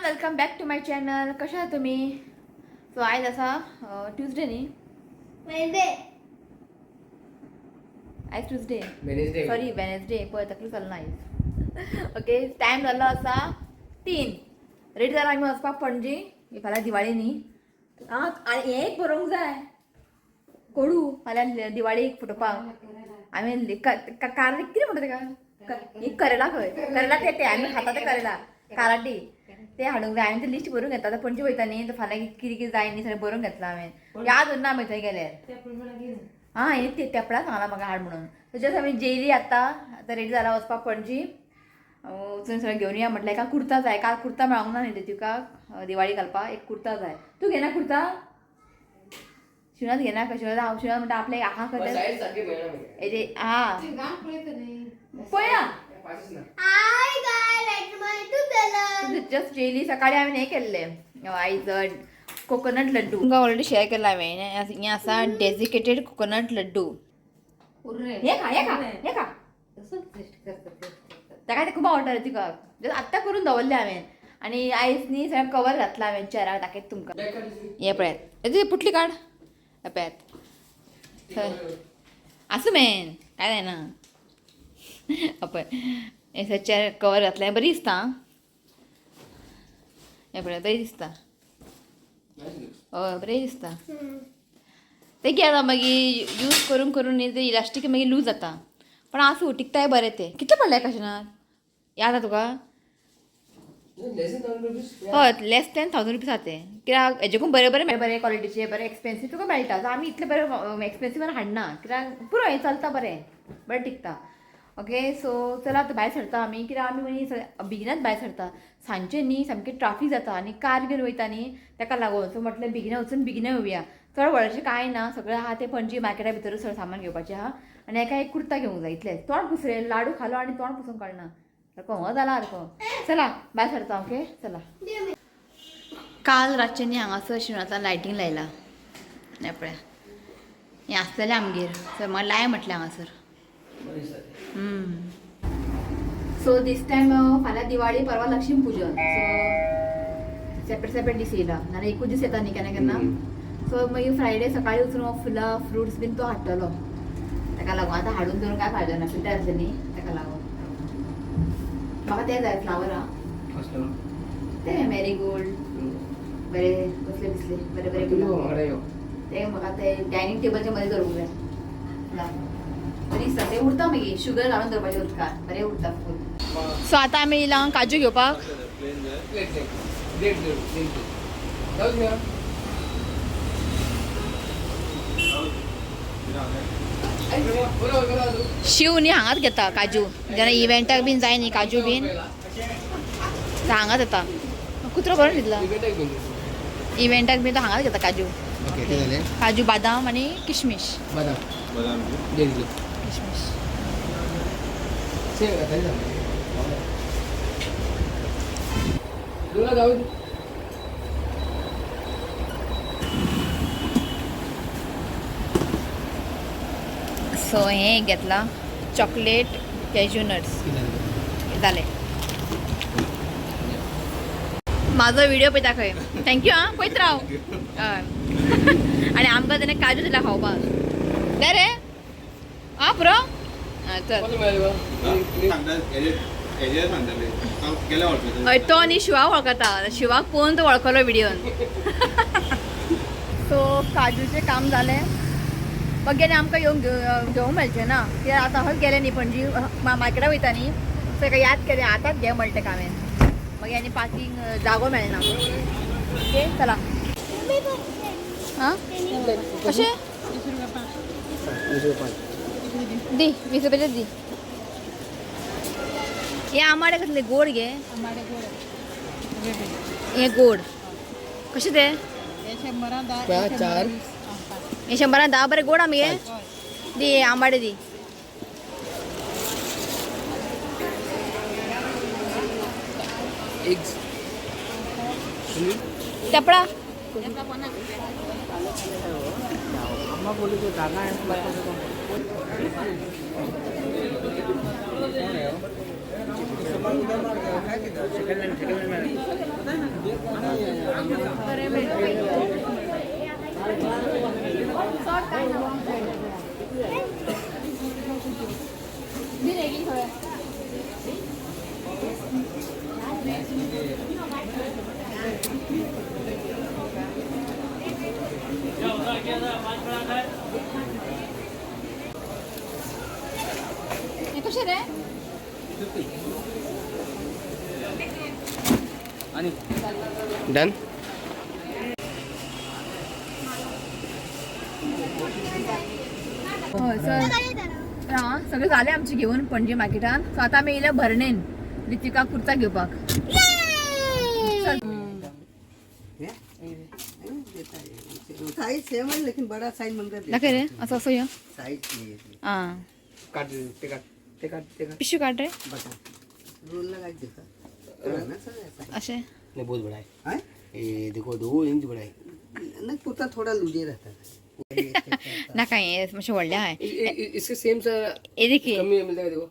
Welcome back to my channel. कशा आहात तुम्ही? सो आज असा ट्यूजडे न्ही, आज ट्यूजडे सॉरी वेनेसडे पळय तकली चलना आयज. ओके टायम जाल्लो आसा 3. रेडी जाला आमी वचपाक पणजी. फाल्यां दिवाळी न्ही. आनी हें एक बरोवंक जाय कोडू फाल्यां दिवाळीक फुटोवपाक. आमी कार कितें म्हणटा तेका ही करेला खंय करेला ते आमी खाता ते करेला काराटी ते हाडूंक जाय. हांवें तें लिस्ट बरोवंक घेतला. आतां पणजे वयता न्ही तर फाल्यां कितें कितें जाय न्ही सगळें बरोवंक घेतला हांवें. याद उरना आमी थंय गेल्यार. हां हे ते तेपळा सांगला म्हाका हाड म्हणून. तशेंच आमी जेयली आतां रेडी जाला वचपाक पणजी. वचून सगळें घेवन या म्हटलें. एका कुर्ता जाय. काल कुर्ता मेळोंक ना न्ही तुका दिवाळी घालपाक. एक कुर्ता जाय. तूं घेना कुर्ता? शिवनाथ घेना का? शिवनाथ म्हणटा आपल्या आहा खंय हेजे हां पळया जस्ट डेली सकाळी हांवें हें केल्लें आयज कोकोनट लड्डू तुमकां ऑलरेडी शेअर केला हांवें. हें आसा डेजिकेटेड कोकोनट लड्डू. हे खा हे खा हे खा ताका ते खूब आवडटा रे तुका. आत्तां करून दवरलें हांवें. आनी आयज न्ही सगळें कवर घातला हांवें चेहऱ्याक दाखयता तुमकां. हें पळयात हेजी पुटली काड पळयात आसूं मेन काय जायना. पळय हें चेहऱ्याक कवर घातलें बरी दिसता. हें पळय बरी दिसता. हय बरें दिसता. तें कितें जाता मागीर यूज करून करून न्ही तें इलास्टीक मागीर लूज जाता. पण आसूं टिकताय बरें तें. कितले पडले कशें याद आसा तुका? हय लेस दॅन 1000 रुपीज आसा तें. कित्याक हेजेकून बरें बरें बरें क्वॉलिटीचे बरें एक्सपेन्सीव तुका मेळटा. सो आमी इतले बरें एक्सपेन्सीव हाडना कित्याक पुरो हें चलता बरें बरें टिकता. ओके सो चला आतां भायर सरता आमी. कित्याक आमी मनीस बेगिनाच भायर सरता. सांजचे न्ही सामकें ट्राफीक जाता आनी कार घेवन वयता न्ही ताका लागून. सो म्हटलें बेगिना वचून बेगिना येवया. चड व्हडलेंशें कांय ना. सगळें आहा तें पणजी मार्केटा भितरूच सगळें सामान घेवपाचें आहा. आनी एका एक कुर्ता घेवंक जाय इतलें. तोंड पुसलें लाडू खालो आनी तोंड पुसूंक कळना सारको जाला सारको. चला भायर सरता. ओके चला. काल रातचें न्ही हांगासर शिवनाथान लायटींग लायला. हें पळया हें आसलेलें आमगेर. सो म्हाका लाय म्हटलें हांगासर. सो दीस टायम फाल्यां दिवाळी परवा लक्ष्मी पुजन. सो सेपरेट सेपरेट दीस येयला नाल्यार एकूच दीस येता न्ही केन्ना केन्ना. सो मागीर फ्रायडे सकाळी वचून हो फुलां फ्रुट्स बीन तो हाडटलो. ताका लागून आतां हाडून दवरून काय फायदो ना पिड्ड्यार जातलें न्ही ताका लागून. म्हाका तें जाय फ्लावर ते मेरीगोल्ड बरें कसले दिसले बरें बरें ते म्हाका ते डायनिंग टेबलच्या मदीं दवरूंक जाय. बरें दिसता तें उरता मागीर शुगर घालून दवरपाचें उदकांत बरें उरता फूल. सो आतां आमी येयला काजू घेवपाक. शिव न्ही हांगाच घेता काजू. जेन्ना इव्हेंटाक बीन जाय न्ही काजू बीन तो हांगाच येता. कुत्रो बरो न्हिदला. इव्हेंटाक बीन तो हांगाच घेता काजू. काजू बादाम आनी किशमिश. किशमिश सो हें घेतला चॉकलेट कॅज्यू नट्स जालें. म्हाजो व्हिडिओ पळयता खंय. थँक्यू आं पळयत राव. हय आनी आमकां तेणें काजू दिला खावपाक. दे रे आं पुरो चल. हय तो न्ही शिवाक वळखता. शिवाक पळोवन तो वळखलो व्हिडिओन. सो काजूचें काम जालें. मागीर आमकां येवंक घेवंक मेळचें ना कित्याक आतां हय गेलें न्ही पणजी मार्केटां वयता न्ही. सो ताका याद केलें आतांच घे म्हणलें ताका हांवें. मागीर आनी पार्किंग जागो मेळना. ओके चला. हां कशें दी 20 रुपयाचेच दी. हे आमाडे कसले गोड घे. हे गोड कशें ते? हे 100 10 बरें गोड आमी दी. आंबाडे दी. तेपळा हे कसे रे? डन. हां सगळे झाले आमचे घेऊन पणजी मार्केटान. सो आता आमी येयले भरणेन रितिका कुर्ता घेवपाक. साइज सेम है लेकिन बड़ा साइज मंगा दे. दाखय रे असं असं या साइज नहीं है हां काट ते काट ते काट ते काट. पिशवी काढ रे बता. रोल लगा के देखा. ना सर ऐसा असे नहीं बहुत बड़ा है. है. ये देखो 2 इंच बड़ा है. ना कुर्ता थोडा लूजे रहता है. ना काय म्हणजे वडले आहे इसके सेम सा हे देखील. कमी मिलता है देखो.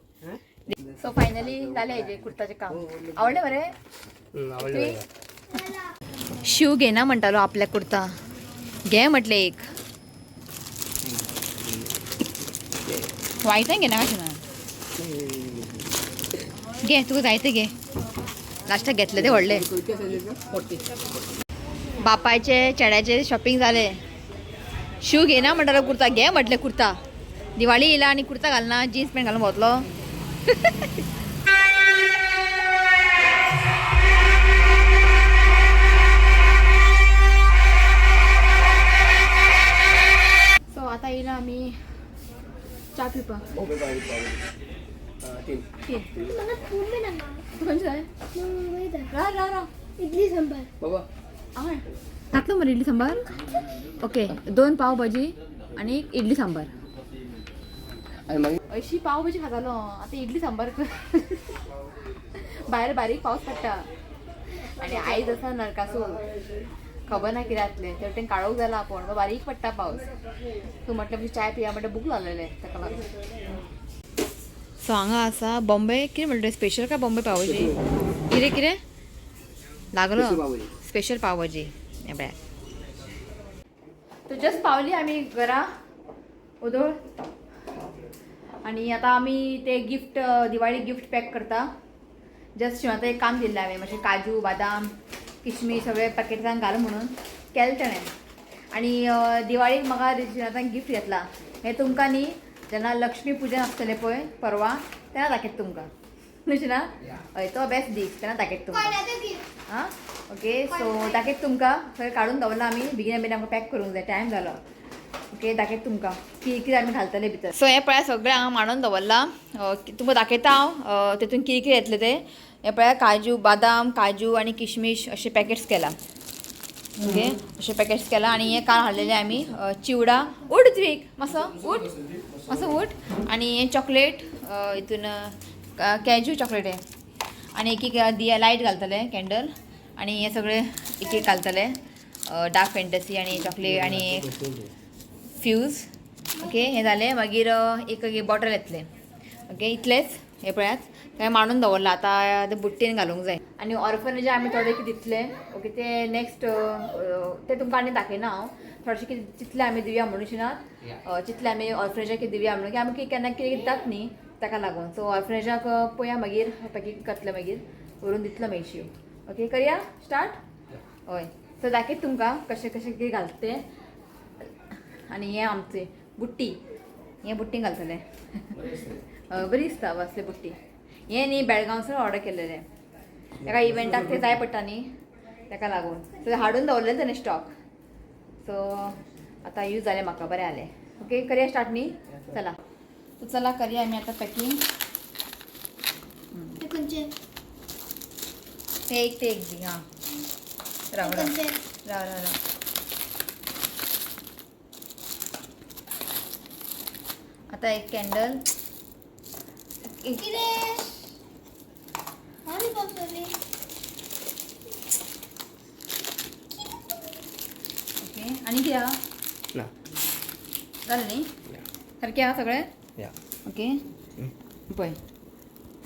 सो फायनली झाले हे कुर्ताचे काम. आवडले बरे. आवडलं. शिव घे ना म्हणटालो आपल्या कुर्ता घे म्हटले एक. वाईट घे ना कशें ना घे तुका जाय ते घे. लास्टाक घेतले ते व्हडले. बापायचे चेड्याचे शॉपिंग झाले. शिव घे ना म्हणटालो कुर्ता घे म्हटले कुर्ता. दिवाळी येयला आणि कुर्ता घाल ना जीन्स पॅन्ट घालून वतलो. सो आता येयला आम्ही चा पिवपाक. खंयचे जाय रा रा रा इडली सांबार बाबा आय घातलो मरे इडली सांबार. ओके 2 पाव भाजी आणि एक इडली सांबार. आणि मग अशी पाव भाजी खातालो आता इडली सांबार कर. भायर बारीक पावस पडटा आणि आयज आसा नरकासूर खबर ना कितें जातलें. ते वटेन काळोख जाला पण बारीक पडटा पावस. तूं म्हटलें म्हणजे चाय पिया म्हटल्यार भूक लागलेले ताका लागून. सो हांगा आसा बॉम्बे कितें म्हणटा स्पेशल काय बॉम्बे पाव भाजी कितें कितें लागलो स्पेशल पाव भाजी. हे पळय तो जस्ट पावली आमी घरा उदोळ. आणि आता आमी ते गिफ्ट दिवाळी गिफ्ट पॅक करता. जस्ट शिवांत एक काम दिल्लें हांवें म्हणजे काजू बादाम किशमीश सगळे पॅकेटान घाल म्हणून केलें तेणें. आणि दिवाळीक म्हाका रिशिनांतल्यान गिफ्ट घेतला. हें तुमकां न्ही जेन्ना लक्ष्मी पुजन आसतलें पळय परवा तेन्ना दाखयता तुमकां. न्हू ना हय तो बेस्ट दीस तेन्ना दाखयता तुमकां. हां ओके सो दाखयता तुमकां खंय काडून दवरला आमी बेगीन बेगीन आमकां पॅक करूंक जाय टायम जालो. ओके दाखयता तुमकां कितें आमी घालतले भितर. सो हें पळय सगळें हांगा मांडून दवरला. तुमकां दाखयता हांव तेतून कितें कितें येतलें तें. हे पळय काजू बादाम काजू आणि किशमिश असे पॅकेट्स केला. ओके असे पॅकेट्स केला. आणि हे काल हाडलेले आमी चिवडा उठ त्विक मातसो उठ मातसो उठ. आणि हे चॉकलेट हितून कॅजू चॉकलेट आहे. आणि एक एक दिया लायट घालतले कॅन्डल. आणि हे सगळे एक एक घालतले डार्क फॅन्टसी आणि चॉकलेट आणि फ्यूज. ओके हे जालें मागीर एक बॉटल येतले. ओके इतलेच हे पळयात काय मांडून दवरला. आता ते बुट्टेन घालूंक जाय. आणि ऑर्फनेज आमी थोडे कितें दितले. ओके ते नेक्स्ट ते तुमकां आनी दाखयना हांव. थोडेशें कितें चितलें आमी दिवया म्हणून शिनात चितलें आमी ऑर्फनेजाक कितें दिवया म्हणून की आमी केन्ना कितें दितात न्ही ताका लागून. सो ऑर्फनेजाक पळया मागीर पॅकींग करतलें मागीर व्हरून दितलो मागीर शिव. ओके करुया स्टार्ट. हय सो दाखयता तुमकां कशें कशें कितें घालता तें. आणि हे आमचे बुट्टी हे बुट्टी घालतले. बरी दिसता असले बुट्टी. हे न्ही बेळगांवसून ऑर्डर केल्लेले. ताका इव्हेंटाक ते जाय पडटा न्ही ताका लागून. सो हाडून दवरलें ताणें स्टॉक. सो आतां यूज जालें म्हाका बरें जालें. ओके करुया स्टार्ट न्ही चला. सो चला करुया आमी आतां पॅकींग. ते एक दी हां राव राव राव राव राव. आता एक कॅन्डल ओके आणि कितें आहा जालें न्ही सारकें आहा सगळें. ओके पळय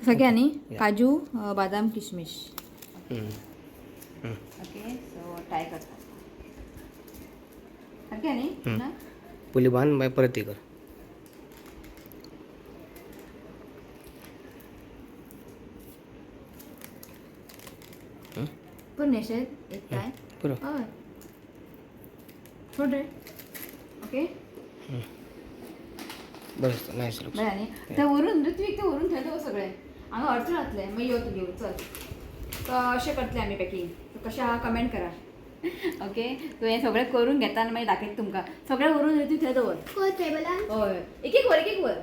सगळ्यांनी काजू बदाम किशमिश हम्म. ओके सो ट्राय करता सगळ्यांनी ना पुली बांध बाय परत हे कर. पूर्ण नेशेत एक काय पुरं. हय थोडे ओके बस नाही सर. बरं आणि त्या वरून ऋत्विक ते वरून ठेवतो सगळे हांगा अडचण जातले मग येऊ तू घेऊ चल तर अशें करतले आमी पॅकींग कशें आहा कमेंट करा ओके सो हें सगळें करून घेता आनी मागीर दाखयता तुमकां सगळें वरून ऋत्विक थंय दवर टेबलान हय एक एक वर एक एक वर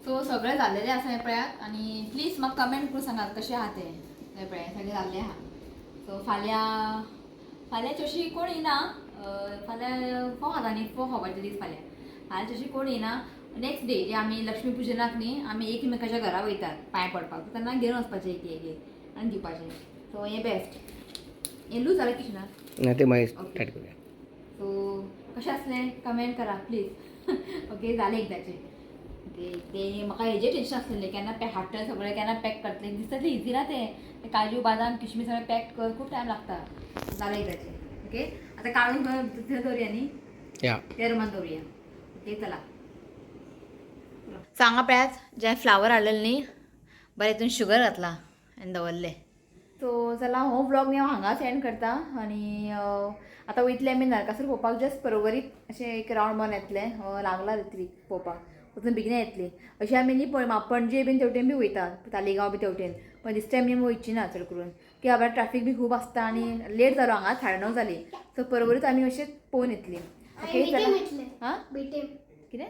सो सगळें जाल्लेलें आसा हे पळयात आनी प्लीज म्हाका कमेंट करून सांगात कशें आहा तें हे पळय सगळें जाल्लें आहा सो फाल्यां चडशी कोण येना फाल्यां फोव खाता न्ही फोव खावपाचे दीस फाल्यां चडशी कोण येना नेक्स्ट डे जे आमी लक्ष्मी पुजनाक न्ही आमी एकमेकाच्या घरा वयतात पांय पडपाक तेन्ना घेवन वचपाचें एक एक आनी दिवपाचें सो हें बेस्ट हें लूज जालें किशना नाही ते मागीर स्टार्ट करूया. सो कशें आसलें कमेंट करा प्लीज ओके जालें एकदाचें ओके ते म्हाका हेजें टेन्शन आसलेलें केन्ना पॅक हाडटलें सगळें केन्ना पॅक करतलें दिसता तें इझी ना तें काजू बदाम किशमिश सगळें पॅक कर खूब टायम लागता जालें एकदाचें ओके आतां काडून थंय दवरया न्ही या त्या रुमान दवरया ओके चला सांगा पळयात जे फ्लावर हाडलेले न्ही बरें हितून शुगर घातला आनी दवरले सो चला हो व्लॉग न्ही हांव हांगाच एंड करता आनी आतां वयतले आमी नरकासूर पळोवपाक जस्ट परवरीत अशें एक रावंड मारून येतले लागला ऋत्विक पळोवपाक वचून बेगिना येतली अशें आमी न्ही पणजे बीन तेवटेन बी वयता तालिगांव बी तेवटेन पण दिस टायम न्ही आमी वयची ना चड करून की बाबा ट्रॅफीक बी खूब आसता आनी लेट जालो हांगा 9:30 जाली सो परवरीत आमी अशें पळोवन येतली ओके चला हां कितें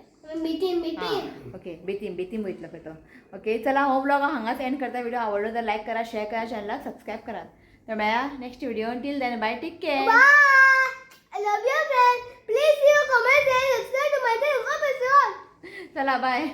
ओके बेतीम वयतलो खंय तो ओके चला हो ब्लॉग हांव हांगाच एंड करता व्हिडिओ आवडलो तर लायक करा शेअर करा चॅनलाक सबस्क्राईब करा तर मेळया next video till then bye take care I love you, friend. Please leave a comment and subscribe to my channel. चला बाय